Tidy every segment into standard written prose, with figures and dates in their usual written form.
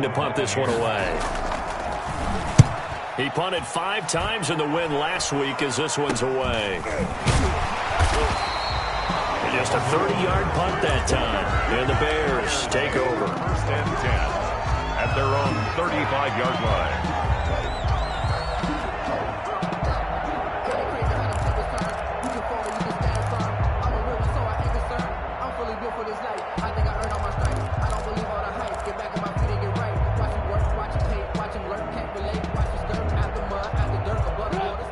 to punt this one away. He punted 5 times in the win last week as this one's away. Just a 30-yard punt that time. And the Bears take over. First and 10 at their own 35-yard line.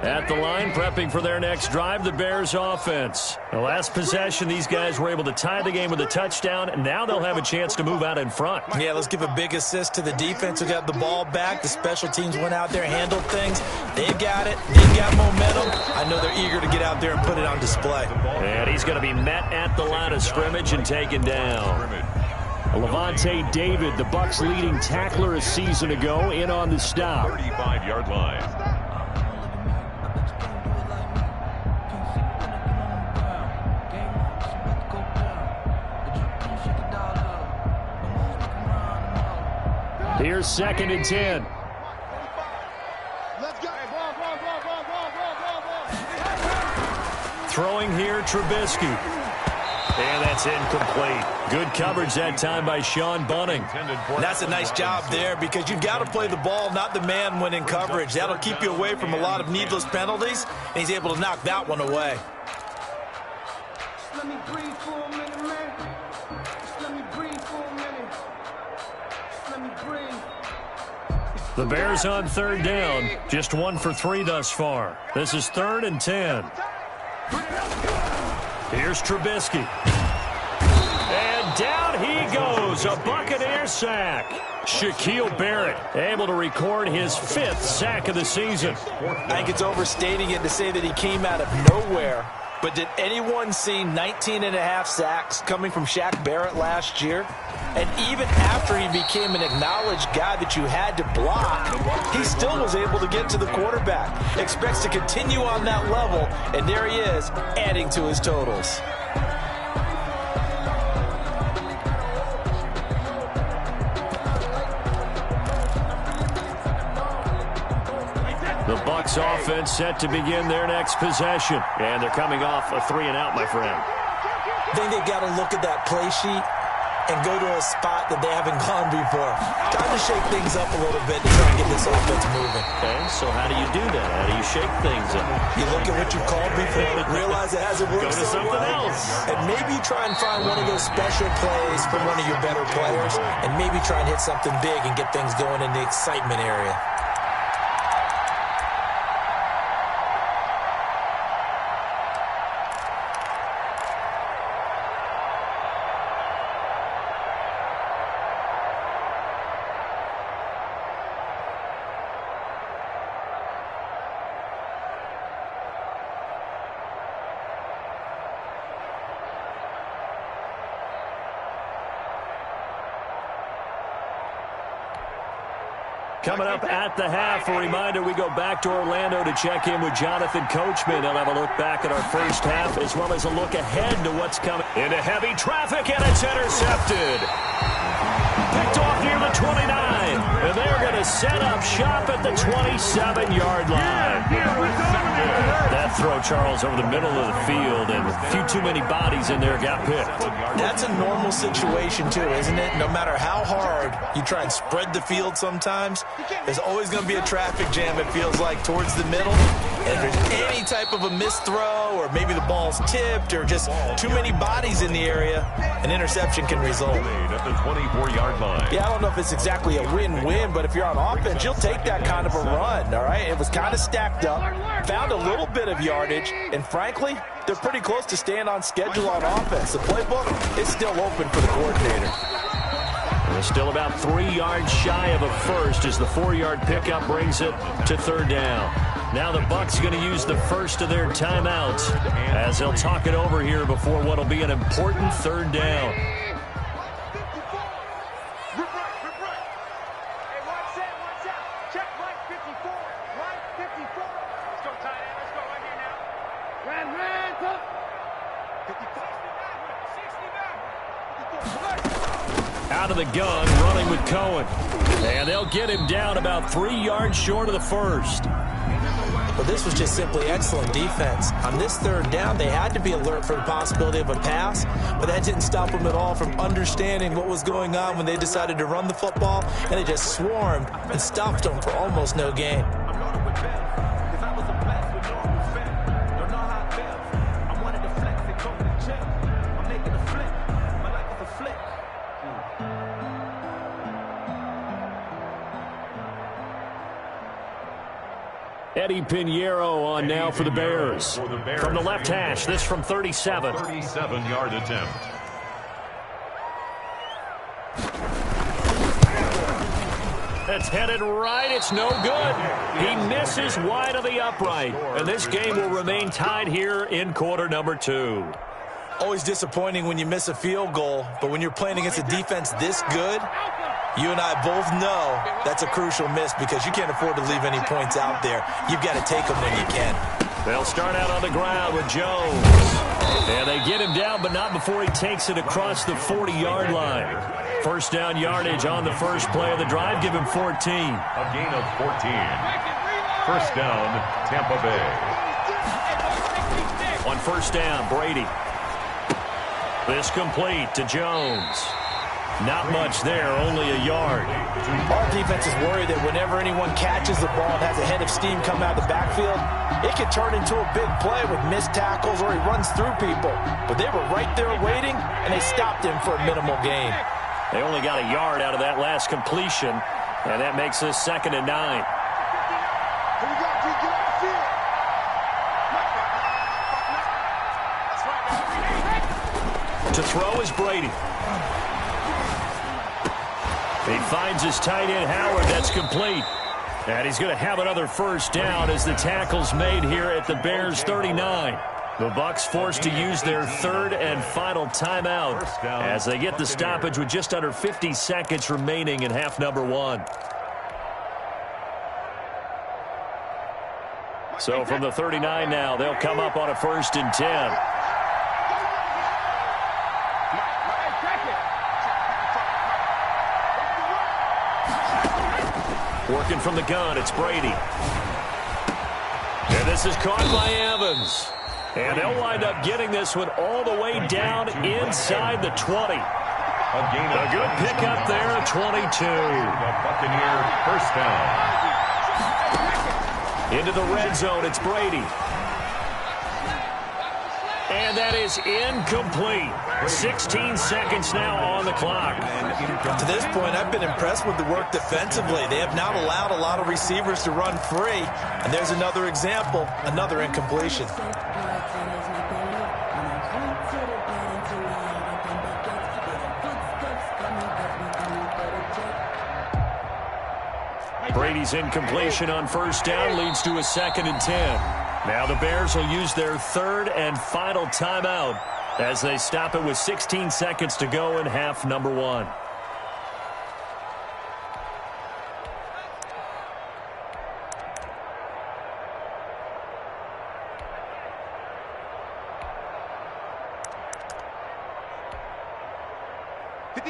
At the line, prepping for their next drive, the Bears offense. The last possession, these guys were able to tie the game with a touchdown, and now they'll have a chance to move out in front. Yeah, let's give a big assist to the defense who got the ball back. The special teams went out there, handled things. They've got it. They've got momentum. I know they're eager to get out there and put it on display. And he's going to be met at the line of scrimmage and taken down. Levante David, the Bucs' leading tackler a season ago, in on the stop. 35-yard line. Here's 2nd and 10. Throwing here, Trubisky. And that's incomplete. Good coverage that time by Sean Bunning. That's a nice job there because you've got to play the ball, not the man when in coverage. That'll keep you away from a lot of needless penalties, and he's able to knock that one away. Let me breathe for a minute, man. Let me breathe for a minute. Let me breathe. The Bears on 3rd down. Just 1 for 3 thus far. This is 3rd and 10. Here's Trubisky. And down he goes. A Buccaneer sack. Shaquille Barrett able to record his 5th sack of the season. I think it's overstating it to say that he came out of nowhere. But did anyone see 19.5 sacks coming from Shaq Barrett last year? And even after he became an acknowledged guy that you had to block, he still was able to get to the quarterback. Expects to continue on that level, and there he is, adding to his totals. The Bucs offense set to begin their next possession. And they're coming off a 3-and-out, my friend. I think they've got to look at that play sheet and go to a spot that they haven't gone before. Time to shake things up a little bit to try and get this offense moving. Okay, so how do you do that? How do you shake things up? You look at what you called before, realize it hasn't worked Go to so something well, else. and maybe try and find one of those special plays from one of your better players, and maybe try and hit something big and get things going in the excitement area. Coming up at the half, a reminder we go back to Orlando to check in with Jonathan Coachman. He'll have a look back at our first half as well as a look ahead to what's coming. Into heavy traffic, and it's intercepted. Picked off near the 29, and they're going to set up shop at the 27-yard line. That throw, Charles, over the middle of the field, and a few too many bodies in there got picked. That's a normal situation, too, isn't it? No matter how hard you try and spread the field sometimes, there's always going to be a traffic jam, it feels like, towards the middle. And if there's any type of a missed throw, or maybe the ball's tipped, or just too many bodies in the area, an interception can result. At the 24-yard line. Yeah, I don't know if it's exactly a win-win, but if you're on offense, you'll take that kind of a run, all right? It was kind of stacked up, found a little bit of yardage, and frankly, they're pretty close to staying on schedule on offense. The playbook is still open for the coordinator. They're still about 3 yards shy of a first as the 4-yard pickup brings it to 3rd down. Now the Bucs going to use the first of their timeouts as they'll talk it over here before what will be an important 3rd down. Out of the gun, running battling with Cohen. And they'll get him down about 3 yards short of the first. Well, this was just simply excellent defense. On this third down, they had to be alert for the possibility of a pass, but that didn't stop them at all from understanding what was going on when they decided to run the football, and they just swarmed and stopped them for almost no gain. Eddie Pinheiro on now for the Bears. From the left hash, this from 37. 37-yard attempt. It's headed right. It's no good. He misses wide of the upright. And this game will remain tied here in quarter number 2. Always disappointing when you miss a field goal, but when you're playing against a defense this good, you and I both know that's a crucial miss because you can't afford to leave any points out there. You've got to take them when you can. They'll start out on the ground with Jones. And they get him down, but not before he takes it across the 40-yard line. First down yardage on the first play of the drive. Give him 14. A gain of 14. First down, Tampa Bay. On first down, Brady. This complete to Jones. Not much there, only a yard. Our defense is worried that whenever anyone catches the ball and has a head of steam come out of the backfield, it can turn into a big play with missed tackles or he runs through people. But they were right there waiting, and they stopped him for a minimal gain. They only got a yard out of that last completion, and that makes us 2nd and 9. To throw is Brady. He finds his tight end, Howard. That's complete. And he's going to have another first down as the tackle's made here at the Bears' 39. The Bucs forced to use their third and final timeout as they get the stoppage with just under 50 seconds remaining in half number 1. So from the 39 now, they'll come up on a 1st and 10. Working from the gun, it's Brady. And this is caught by Evans. And they'll wind up getting this one all the way down inside the 20. A good pickup there at 22. The Buccaneer first down. Into the red zone, it's Brady. And that is incomplete. 16 seconds now on the clock. To this point, I've been impressed with the work defensively. They have not allowed a lot of receivers to run free. And there's another example, another incompletion. Brady's incompletion on first down leads to a 2nd and 10. Now the Bears will use their third and final timeout as they stop it with 16 seconds to go in half number 1.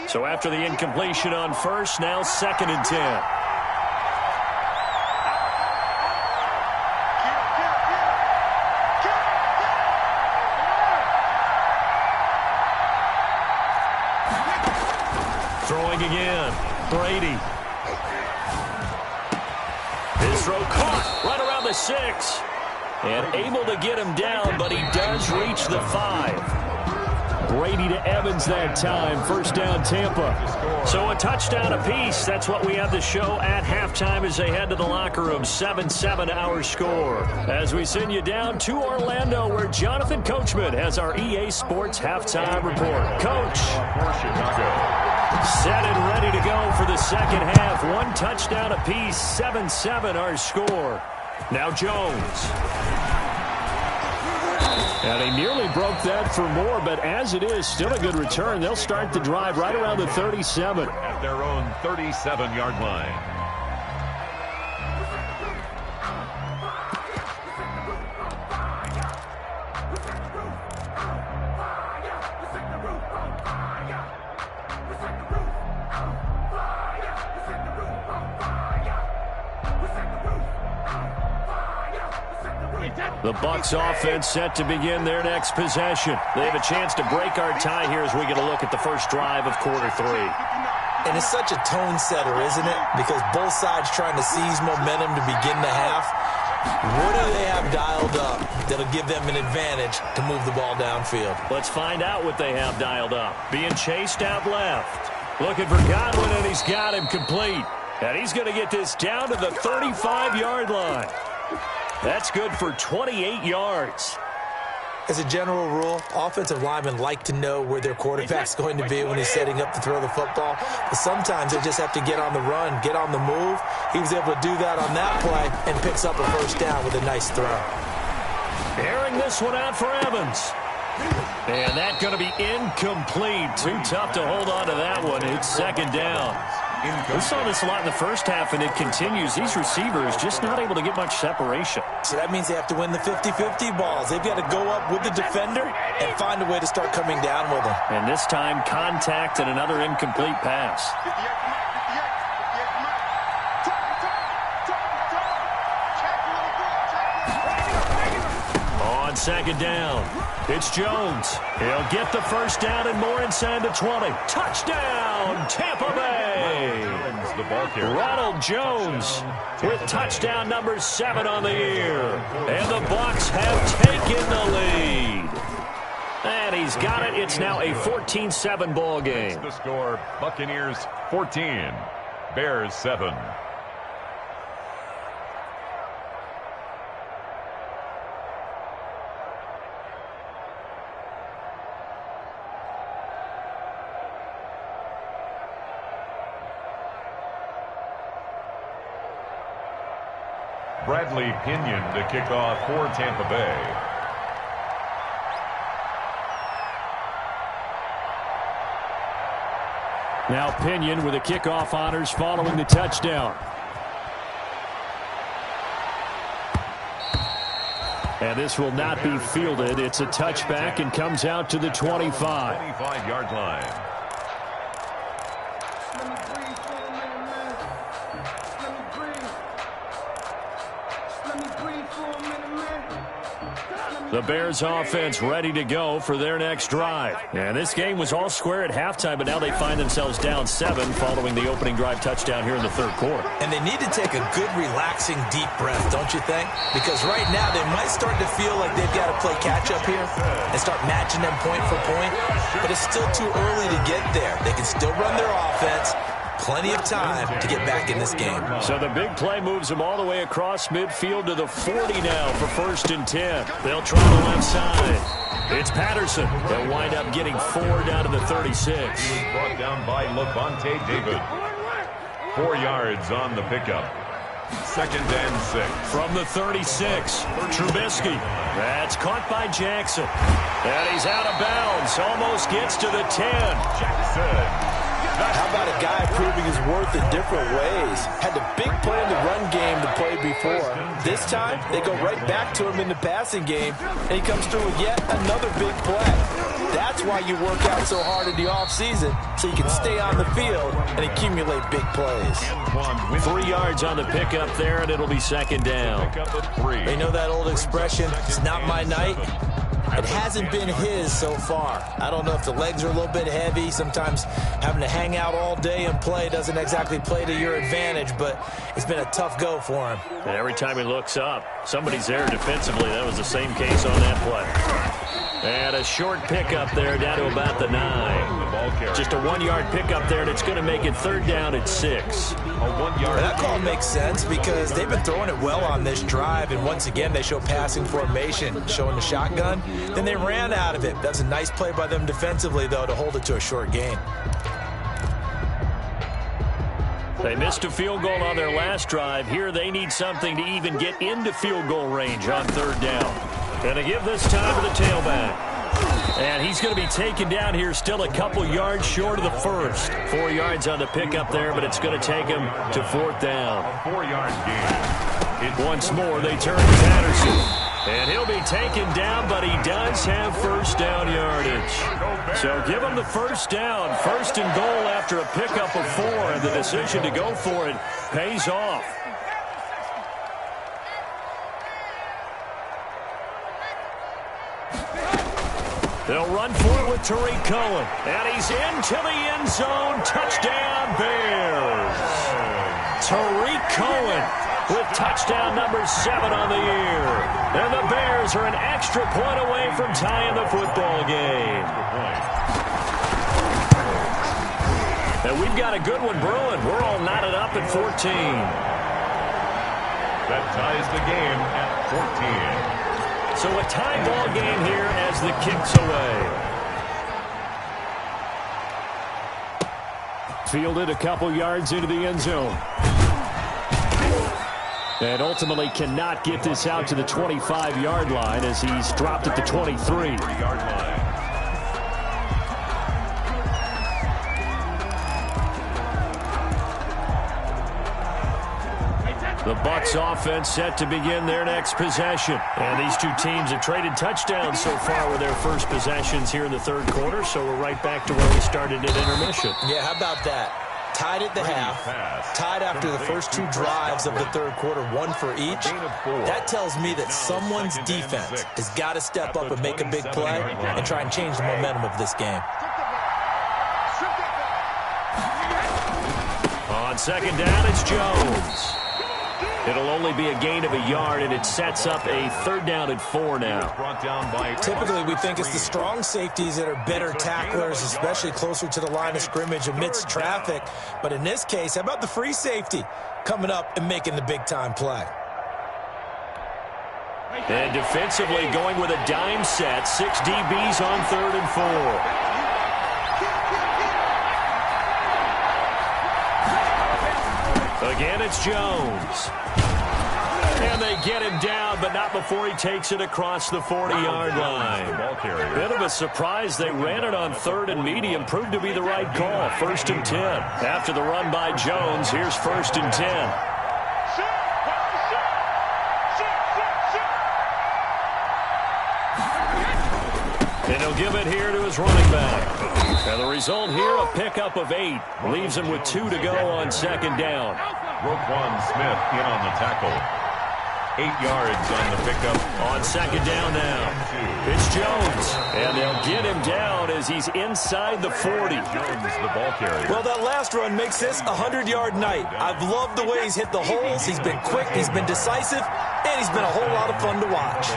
So after the incompletion on first, now 2nd and 10. Throwing again, Brady. His throw caught right around the 6. And able to get him down, but he does reach the 5. Brady to Evans that time. First down, Tampa. So a touchdown apiece. That's what we have to show at halftime as they head to the locker room. 7-7 our score. As we send you down to Orlando, where Jonathan Coachman has our EA Sports halftime report. Coach. Set and ready to go for the second half. One touchdown apiece. 7-7 our score. Now Jones. And they nearly broke that for more, but as it is, still a good return. They'll start the drive right around the 37. At their own 37-yard line. The Bucs offense set to begin their next possession. They have a chance to break our tie here as we get a look at the first drive of quarter 3. And it's such a tone setter, isn't it? Because both sides trying to seize momentum to begin the half. What do they have dialed up that'll give them an advantage to move the ball downfield? Let's find out what they have dialed up. Being chased out left. Looking for Godwin, and he's got him complete. And he's going to get this down to the 35-yard line. That's good for 28 yards. As a general rule, offensive linemen like to know where their quarterback's going to be when he's setting up to throw the football. But sometimes they just have to get on the run, get on the move. He was able to do that on that play and picks up a first down with a nice throw. Airing this one out for Evans. And that's going to be incomplete. Too tough to hold on to that one. It's second down. We saw this a lot in the first half, and it continues. These receivers just not able to get much separation. So that means they have to win the 50-50 balls. They've got to go up with the defender and find a way to start coming down with them. And this time, contact and another incomplete pass. On second down, it's Jones. He'll get the first down and more inside the 20. Touchdown, Tampa Bay! Ronald Jones with touchdown number 7 on the year. And the Bucs have taken the lead. And he's got it. It's now a 14-7 ball game. The score, Buccaneers 14, Bears 7. Bradley Pinion to kick off for Tampa Bay. Now Pinion with the kickoff honors following the touchdown. And this will not be fielded. It's a touchback and comes out to the 25. 25-yard line. The Bears offense ready to go for their next drive. And this game was all square at halftime, but now they find themselves down 7 following the opening drive touchdown here in the third quarter. And they need to take a good, relaxing, deep breath, don't you think? Because right now they might start to feel like they've got to play catch-up here and start matching them point for point. But it's still too early to get there. They can still run their offense. Plenty of time to get back in this game. So the big play moves them all the way across midfield to the 40 now for 1st and 10. They'll try the left side. It's Patterson. They'll wind up getting 4 down to the 36. He was brought down by Levante David. 4 yards on the pickup. 2nd and 6. From the 36, Trubisky. That's caught by Jackson. And he's out of bounds. Almost gets to the 10. Jackson. How about a guy proving his worth in different ways? Had the big play in the run game to play before. This time, they go right back to him in the passing game, and he comes through with yet another big play. That's why you work out so hard in the offseason, so you can stay on the field and accumulate big plays. 3 yards on the pickup there, and it'll be 2nd down. They know that old expression, it's not my night. It hasn't been his so far. I don't know if the legs are a little bit heavy. Sometimes having to hang out all day and play doesn't exactly play to your advantage, but it's been a tough go for him. And every time he looks up, somebody's there defensively. That was the same case on that play. And a short pickup there down to about the 9. Just a 1-yard pickup there, and it's going to make it 3rd down at 6. A 1-yard. That call makes sense because they've been throwing it well on this drive, and once again they show passing formation, showing the shotgun. Then they ran out of it. That's a nice play by them defensively, though, to hold it to a short gain. They missed a field goal on their last drive. Here they need something to even get into field goal range on 3rd down. Going to give this time to the tailback. And he's going to be taken down here still a couple yards short of the first. 4 yards on the pickup there, but it's going to take him to 4th down. A 4-yard gain. Once more, they turn to Patterson. And he'll be taken down, but he does have first down yardage. So give him the first down. 1st and goal after a pickup of 4. And the decision to go for it pays off. They'll run for it with Tariq Cohen. And he's into the end zone. Touchdown, Bears. Tariq Cohen with touchdown number 7 on the year. And the Bears are an extra point away from tying the football game. And we've got a good one brewing. We're all knotted up at 14. That ties the game at 14. So a tie ball game here as the kick's away. Fielded a couple yards into the end zone. And ultimately cannot get this out to the 25-yard line as he's dropped at the 23-yard line. The Bucs offense set to begin their next possession. And these two teams have traded touchdowns so far with their first possessions here in the third quarter, so we're right back to where we started at intermission. Yeah, how about that? Tied at the half, tied after the first 2 drives of the third quarter, 1 for each. That tells me that someone's defense has got to step up and make a big play and try and change the momentum of this game. On second down, it's Jones. It'll only be a gain of a yard, and it sets up a 3rd down and 4 now. Typically, we think it's the strong safeties that are better tacklers, especially closer to the line of scrimmage amidst traffic. But in this case, how about the free safety coming up and making the big-time play? And defensively going with a dime set, 6 DBs on 3rd and 4. Again, it's Jones. And they get him down, but not before he takes it across the 40-yard line. Bit of a surprise. They ran it on 3rd and medium. Proved to be the right call. 1st and 10. After the run by Jones, here's 1st and 10. And he'll give it here to his running back. And the result here, a pickup of 8. Leaves him with 2 to go on second down. Roquan Smith in on the tackle. 8 yards on the pickup. On second down now. It's Jones. And they'll get him down as he's inside the 40. Jones, the ball carrier. Well, that last run makes this a 100-yard night. I've loved the way he's hit the holes. He's been quick, he's been decisive, and he's been a whole lot of fun to watch.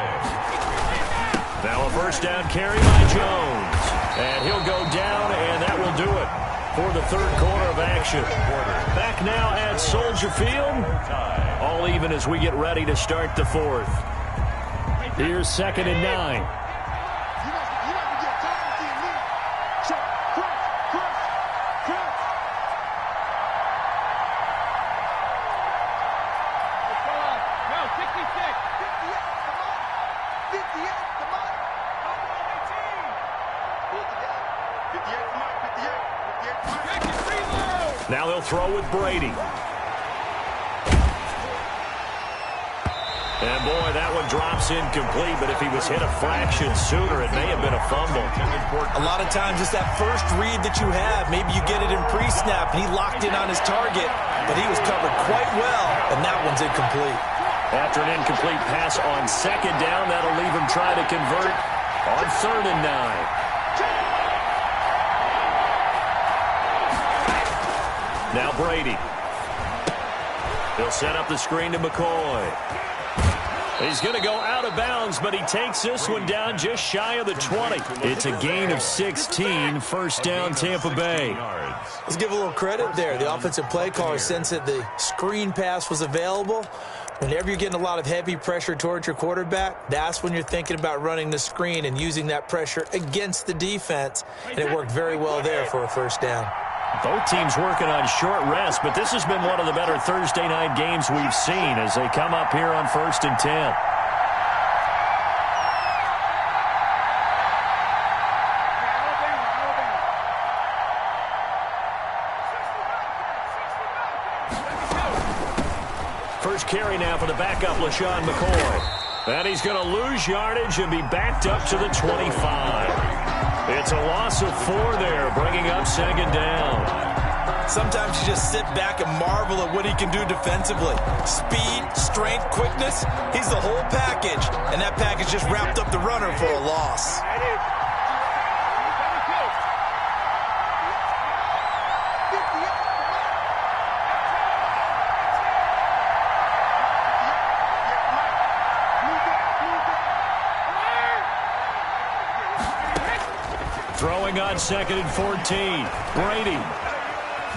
Now a 1st down carry by Jones. And he'll go down, and that will do it for the 3rd quarter of action. Back now at Soldier Field. All even as we get ready to start the 4th. Here's 2nd and 9. Now they'll throw with Brady. And boy, that one drops incomplete, but if he was hit a fraction sooner, it may have been a fumble. A lot of times it's that first read that you have. Maybe you get it in pre-snap, and he locked in on his target, but he was covered quite well, and that one's incomplete. After an incomplete pass on second down, that'll leave him try to convert on 3rd and 9. Now Brady. He'll set up the screen to McCoy. He's going to go out of bounds, but he takes this one down just shy of the 20. It's a gain of 16, 1st down Tampa Bay. Let's give a little credit there. The offensive play caller sensed that the screen pass was available. Whenever you're getting a lot of heavy pressure towards your quarterback, that's when you're thinking about running the screen and using that pressure against the defense. And it worked very well there for a 1st down. Both teams working on short rest, but this has been one of the better Thursday night games we've seen as they come up here on 1st and 10. First carry now for the backup, LaShawn McCoy. And he's going to lose yardage and be backed up to the 25. It's a loss of 4 there, bringing up 2nd down. Sometimes you just sit back and marvel at what he can do defensively. Speed, strength, quickness, he's the whole package. And that package just wrapped up the runner for a loss. Throwing on 2nd and 14. Brady.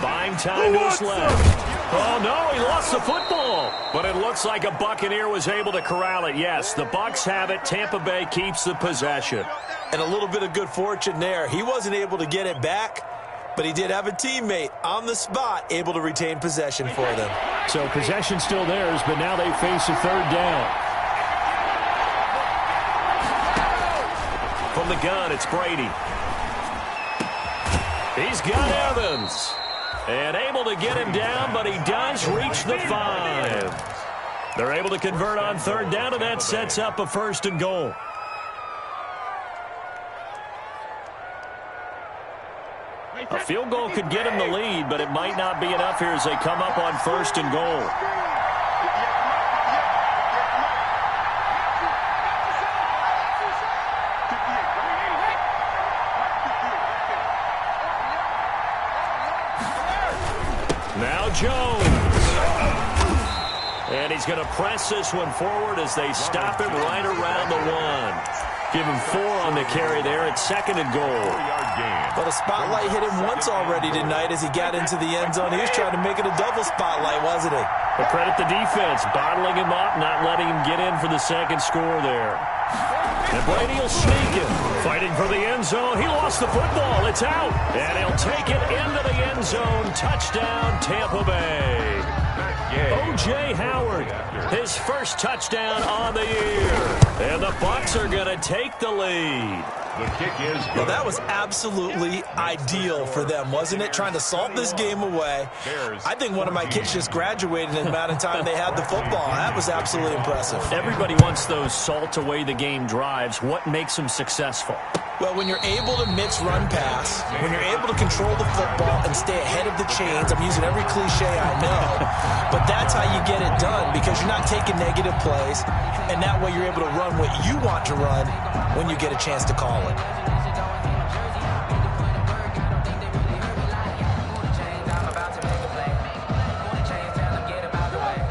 Buying time to his left. Oh, no, he lost the football. But it looks like a Buccaneer was able to corral it. Yes, the Bucs have it. Tampa Bay keeps the possession. And a little bit of good fortune there. He wasn't able to get it back, but he did have a teammate on the spot able to retain possession for them. So possession still theirs, but now they face a 3rd down. From the gun, it's Brady. He's got Evans. And able to get him down, but he does reach the 5. They're able to convert on 3rd down, and that sets up a 1st and goal. A field goal could get him the lead, but it might not be enough here as they come up on 1st and goal. Now Jones. And he's going to press this one forward as they stop him right around the 1. Give him 4 on the carry there at 2nd and goal. But a spotlight hit him once already tonight as he got into the end zone. He was trying to make it a double spotlight, wasn't he? But credit the defense, bottling him up, not letting him get in for the 2nd score there. And Brady will sneak him. Fighting for the end zone. He lost the football. It's out. And he'll take it into the end zone. Touchdown, Tampa Bay. O.J. Howard, his first touchdown on the year. And the Bucs are going to take the lead. The kick is good. Well, that was absolutely ideal for them, wasn't it? Trying to salt this game away. I think one of my kids just graduated in the amount of time they had the football. That was absolutely impressive. Everybody wants those salt away the game drives. What makes them successful? Well, when you're able to mix run pass, when you're able to control the football and stay ahead of the chains, I'm using every cliche I know, but that's how you get it done because you're not taking negative plays, and that way you're able to run what you want to run when you get a chance to call it.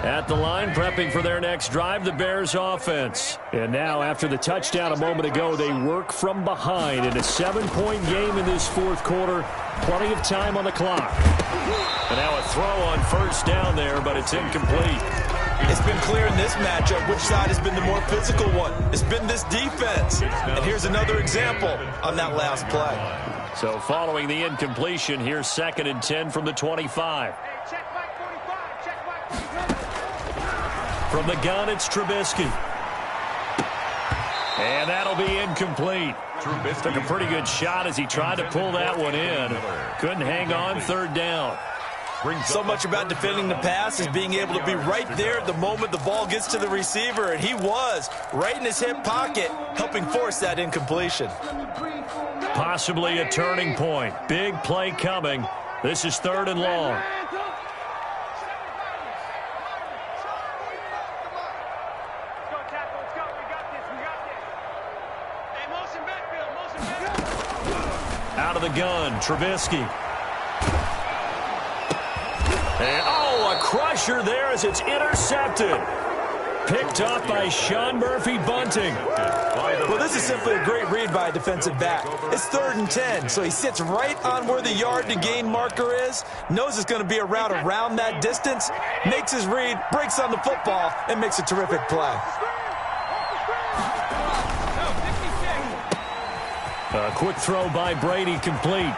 At the line, prepping for their next drive, the Bears offense. And now, after the touchdown a moment ago, they work from behind in a 7-point game in this 4th quarter. Plenty of time on the clock. And now a throw on 1st down there, but it's incomplete. It's been clear in this matchup which side has been the more physical one. It's been this defense. And here's another example on that last play. So following the incompletion, here's 2nd and 10 from the 25. From the gun, it's Trubisky. And that'll be incomplete. Trubisky took a pretty good shot as he tried to pull that one in. Couldn't hang on 3rd down. So much about defending the pass is being able to be right there at the moment the ball gets to the receiver, and he was right in his hip pocket, helping force that incompletion. Possibly a turning point. Big play coming. This is 3rd and long. Out of the gun, Trubisky. And, a crusher there as it's intercepted. Picked up by Sean Murphy-Bunting. Well, this is simply a great read by a defensive back. It's 3rd and 10, so he sits right on where the yard-to-gain marker is, knows it's going to be a route around that distance, makes his read, breaks on the football, and makes a terrific play. A quick throw by Brady, complete.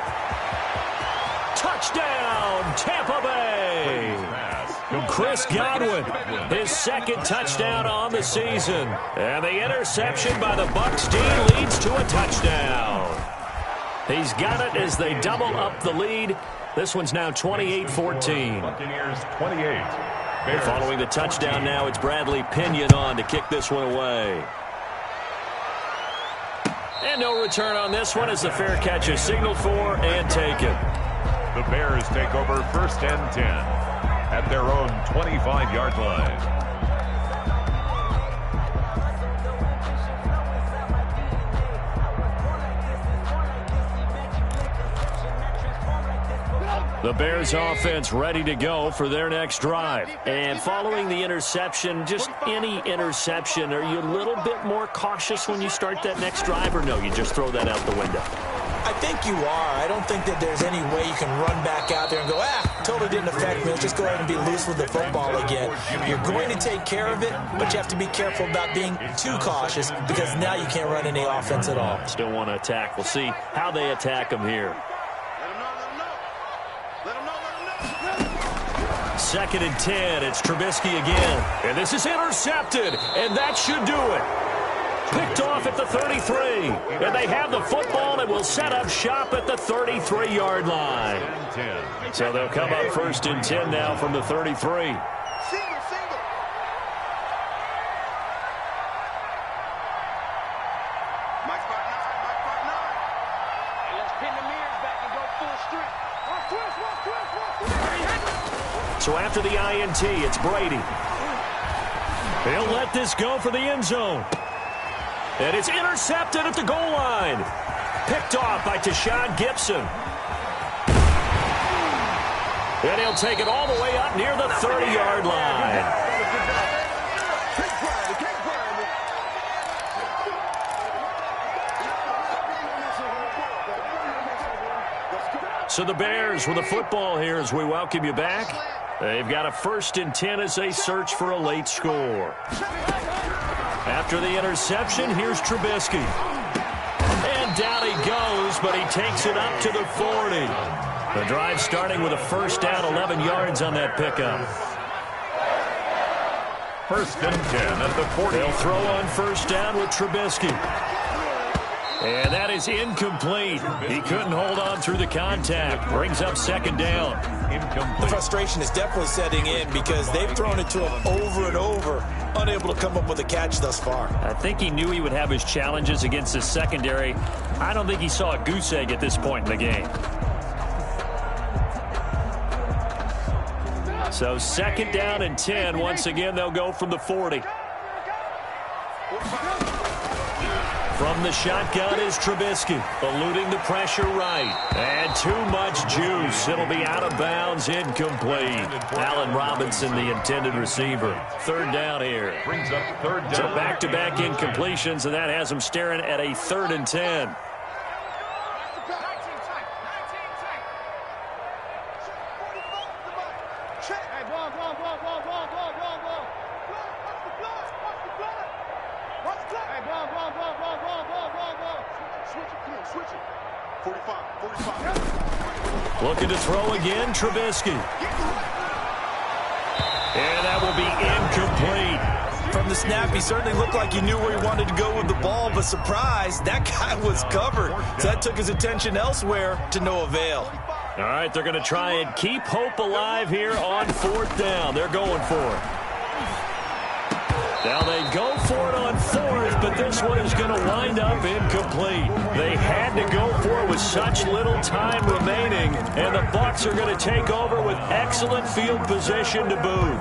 Touchdown, Tampa Bay. Chris Godwin, his 2nd touchdown on the season. And the interception by the Bucs D leads to a touchdown. He's got it as they double up the lead. This one's now 28-14. Buccaneers 28. Following the touchdown now, it's Bradley Pinion on to kick this one away. And no return on this one as the fair catch is signaled for and taken. The Bears take over 1st and 10 at their own 25-yard line. The Bears offense ready to go for their next drive. And following the interception, just any interception, are you a little bit more cautious when you start that next drive, or no, you just throw that out the window? I think you are. I don't think that there's any way you can run back out there and go, totally didn't affect me. Let's just go ahead and be loose with the football again. You're going to take care of it, but you have to be careful about being too cautious because now you can't run any offense at all. Still want to attack. We'll see how they attack them here. Second and 10. It's Trubisky again. And this is intercepted, and that should do it. Picked off at the 33. And they have the football and will set up shop at the 33-yard line. So they'll come up first and 10 now from the 33. So after the INT, it's Brady. He'll let this go for the end zone. And it's intercepted at the goal line. Picked off by Tashawn Gibson. And he'll take it all the way up near the 30-yard line. So the Bears with the football here as we welcome you back. They've got a first and 10 as they search for a late score. After the interception, here's Trubisky. And down he goes, but he takes it up to the 40. The drive starting with a first down, 11 yards on that pickup. First and 10 at the 40. They'll throw on first down with Trubisky. And that is incomplete. He couldn't hold on through the contact. Brings up second down. The frustration is definitely setting in because they've thrown it to him over and over, unable to come up with a catch thus far. I think he knew he would have his challenges against his secondary. I don't think he saw a goose egg at this point in the game. So second down and 10. Once again, they'll go from the 40. From the shotgun is Trubisky, eluding the pressure right. And too much juice. It'll be out of bounds, incomplete. Allen Robinson, the intended receiver. Third down here. Brings up third down. So back-to-back incompletions, and that has him staring at a 3rd and 10. Looking to throw again, Trubisky. And that will be incomplete. From the snap, he certainly looked like he knew where he wanted to go with the ball, but surprise, that guy was covered. So that took his attention elsewhere to no avail. All right, they're going to try and keep hope alive here on 4th down. They're going for it. Now they go for it on 4th, but this one is going to wind up incomplete. They had to go for it with such little time remaining, and the Bucs are going to take over with excellent field position to boot.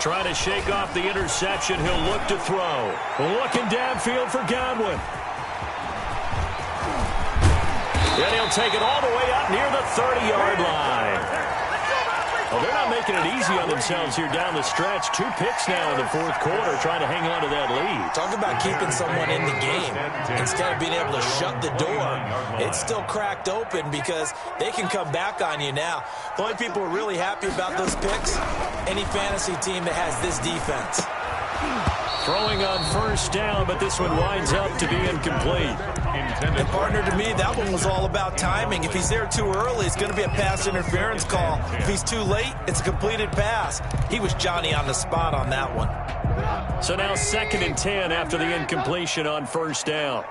Trying to shake off the interception. He'll look to throw. Looking downfield for Godwin. And he'll take it all the way up near the 30-yard line. Well, they're not making it easy on themselves here down the stretch. 2 picks now in the 4th quarter, trying to hang on to that lead. Talk about keeping someone in the game. Instead of being able to shut the door, it's still cracked open because they can come back on you now. The only people who are really happy about those picks, any fantasy team that has this defense. Throwing on first down, but this one winds up to be incomplete. And partner, to me, that one was all about timing. If he's there too early, it's going to be a pass interference call. If he's too late, it's a completed pass. He was Johnny on the spot on that one. So now 2nd and 10 after the incompletion on first down.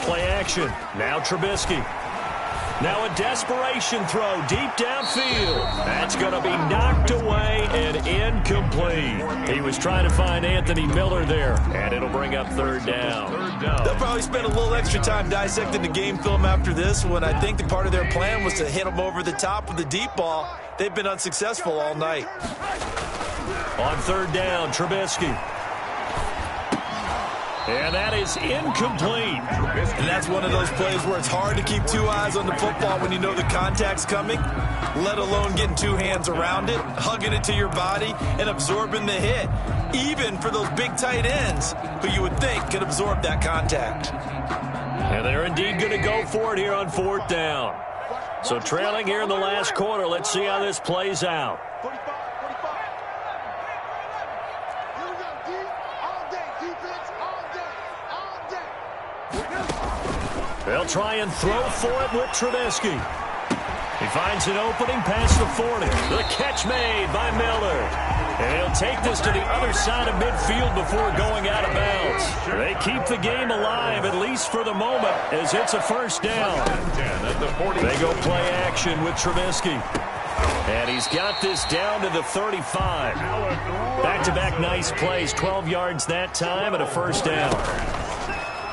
Play action. Now Trubisky. Now a desperation throw deep downfield. That's going to be knocked away and incomplete. He was trying to find Anthony Miller there, and it'll bring up 3rd down. They'll probably spend a little extra time dissecting the game film after this one. I think the part of their plan was to hit him over the top with the deep ball. They've been unsuccessful all night. On 3rd down, Trubisky. And that is incomplete. And that's one of those plays where it's hard to keep two eyes on the football when you know the contact's coming, let alone getting two hands around it, hugging it to your body, and absorbing the hit, even for those big tight ends who you would think could absorb that contact. And they're indeed going to go for it here on 4th down. So trailing here in the last quarter, let's see how this plays out. They'll try and throw for it with Trubisky. He finds an opening past the 40. The catch made by Miller. And he'll take this to the other side of midfield before going out of bounds. They keep the game alive, at least for the moment, as it's a first down. They go play action with Trubisky. And he's got this down to the 35. Back-to-back nice plays, 12 yards that time and a first down.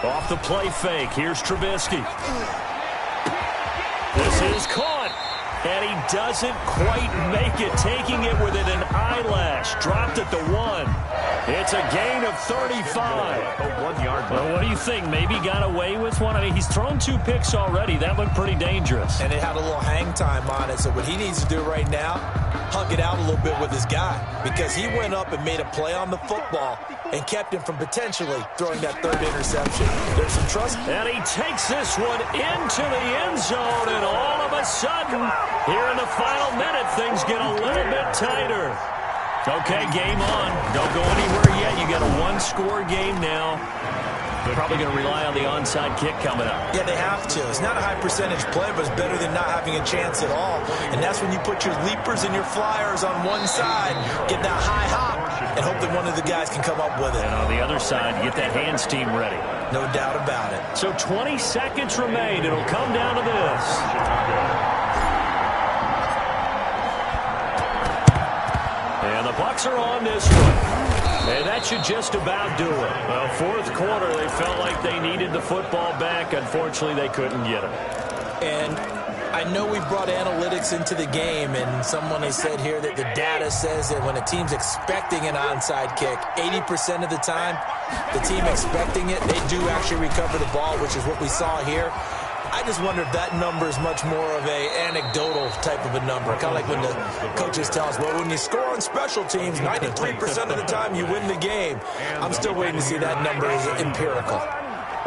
Off the play fake, here's Trubisky. This is caught, and he doesn't quite make it, taking it within an eyelash. Dropped at the 1. It's a gain of 35. Well, what do you think? Maybe got away with one? I mean, he's thrown 2 picks already. That looked pretty dangerous. And it had a little hang time on it, so what he needs to do right now, hug it out a little bit with his guy, because he went up and made a play on the football and kept him from potentially throwing that 3rd interception. There's some trust. And he takes this one into the end zone, and all of a sudden, here in the final minute, things get a little bit tighter. Okay, game on. Don't go anywhere yet. You got a 1-score game now. They're probably going to rely on the onside kick coming up. Yeah, they have to. It's not a high-percentage play, but it's better than not having a chance at all. And that's when you put your leapers and your flyers on one side, get that high hop, and hope that one of the guys can come up with it. And on the other side, get that hands team ready. No doubt about it. So 20 seconds remain. It'll come down to this. And the Bucs are on this one. And that should just about do it. Well, 4th quarter, they felt like they needed the football back. Unfortunately, they couldn't get it. And I know we brought analytics into the game, and someone has said here that the data says that when a team's expecting an onside kick, 80% of the time, the team expecting it, they do actually recover the ball, which is what we saw here. I just wonder if that number is much more of a anecdotal type of a number. Kind of like when the coaches tell us, well, when you score on special teams, 93% of the time you win the game. I'm still waiting to see that number is empirical.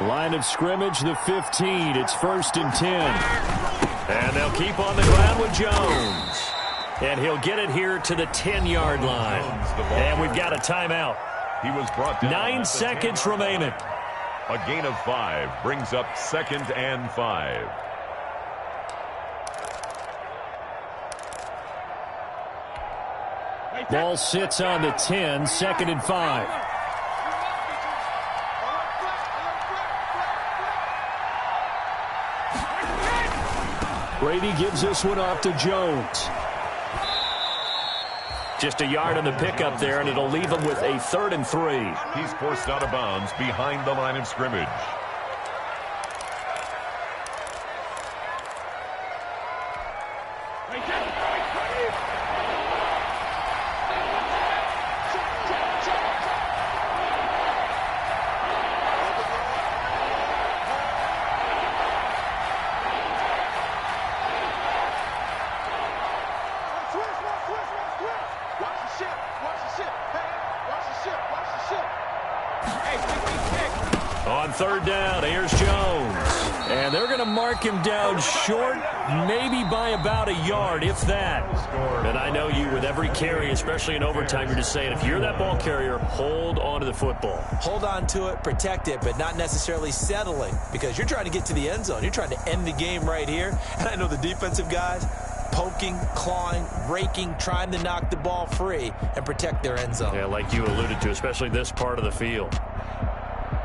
Line of scrimmage, the 15. It's 1st and 10. And they'll keep on the ground with Jones. And he'll get it here to the 10-yard line. And we've got a timeout. He was brought down. 9 seconds remaining. A gain of 5 brings up 2nd and 5. Ball sits on the 10, 2nd and 5. Brady gives this one off to Jones. Just a yard on the pickup there, and it'll leave him with a 3rd and 3. He's forced out of bounds behind the line of scrimmage. On 3rd down, here's Jones. And they're going to mark him down short, maybe by about a yard, if that. And I know you, with every carry, especially in overtime, you're just saying, if you're that ball carrier, hold on to the football. Hold on to it, protect it, but not necessarily settling, because you're trying to get to the end zone. You're trying to end the game right here. And I know the defensive guys, poking, clawing, raking, trying to knock the ball free and protect their end zone. Yeah, like you alluded to, especially this part of the field.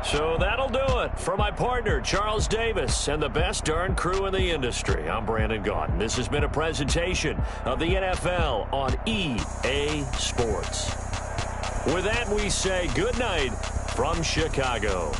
So that'll do it for my partner, Charles Davis, and the best darn crew in the industry. I'm Brandon Gaudin. This has been a presentation of the NFL on EA Sports. With that, we say good night from Chicago.